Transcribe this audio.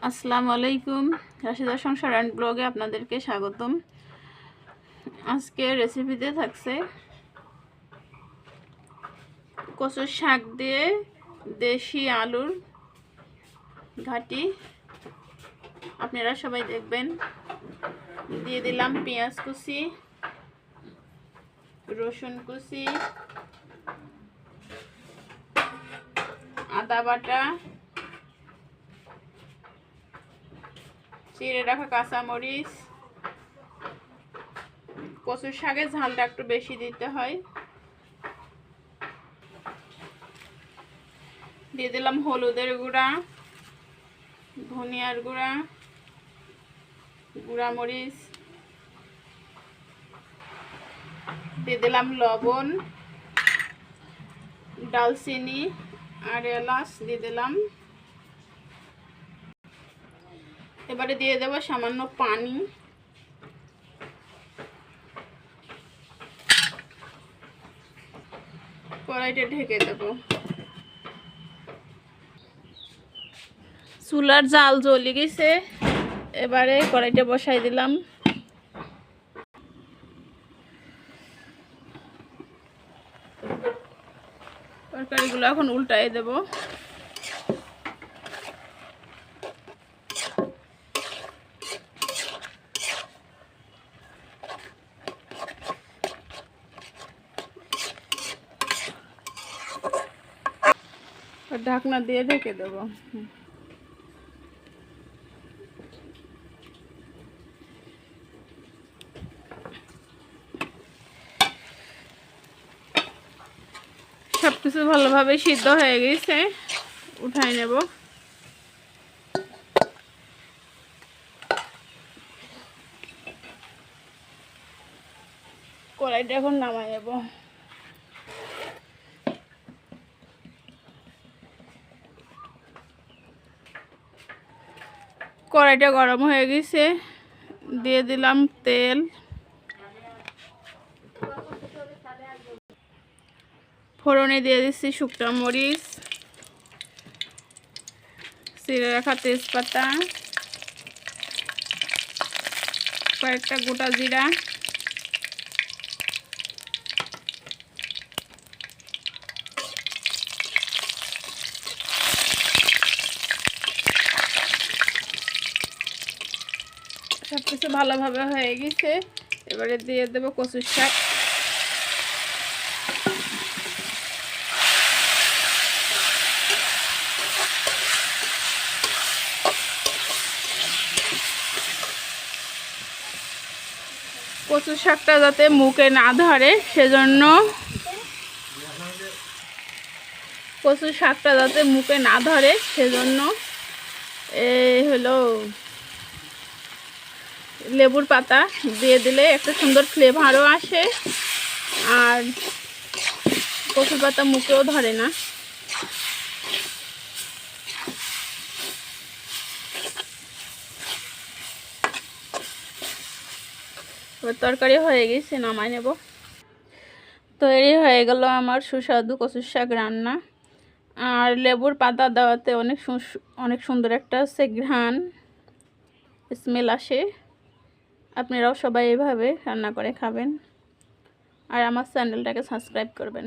আসসালামু আলাইকুম। রাশিদা সংসার অ্যান্ড ব্লগে আপনাদেরকে স্বাগতম। আজকে রেসিপিতে থাকছে কচুর শাক দিয়ে দেশি আলুর ঘাটি। আপনারা সবাই দেখবেন। দিয়ে দিলাম পেঁয়াজ কুচি, রসুন কুচি, আদা বাটা, চিড়ে রাখা কাঁচামরিচ। কচুর শাকের ঝালটা একটু বেশি দিতে হয়। দিয়ে দিলাম হলুদের গুঁড়া, ধনিয়ার গুঁড়া, গুঁড়া মরিচ, দিয়ে দিলাম লবণ, ডালচিনি আর এলাচ দিয়ে দিলাম। এবারে দিয়ে দেব সামান্য পানি। কড়াইটা ঢেকে দেব। চুলার জাল জ্বলে গেছে। এবারে কড়াইটা বসাই দিলাম। তরকারিগুলো এখন উল্টাই দেব। ঢাকনা দিয়ে ঢেকে দেব। সবকিছু ভালোভাবে সিদ্ধ হয়ে গেছে, উঠাই নেব। কড়াইটা এখন নামাই নেব। কড়াইটা গরম হয়ে গেছে, দিয়ে দিলাম তেল। ফোড়নে দিয়ে দিচ্ছি শুকনো মরিচ, চিড়ে রাখা তেজপাতা, কয়েকটা গোটা জিরা, সব কিছু ভালোভাবে হয়ে গেছে। এবারে দিয়ে দেব কচুর শাক। কচুর শাকটা যাতে মুখে না ধরে সেজন্য এই হলো লেবুর পাতা দিয়ে দিলে একটা সুন্দর ফ্লেভারও আসে, আর কচুর পাতা মুখেও ধরে না। তরকারি হয়ে গেছে, নামাই নেব। তৈরি হয়ে গেল আমার সুস্বাদু কচুর শাক রান্না। আর লেবুর পাতা দেওয়াতে অনেক সুন্দর একটা ঘ্রাণ স্মেল আসে। আপনারাও সবাই এভাবে রান্না করে খাবেন, আর আমার চ্যানেলটাকে সাবস্ক্রাইব করবেন।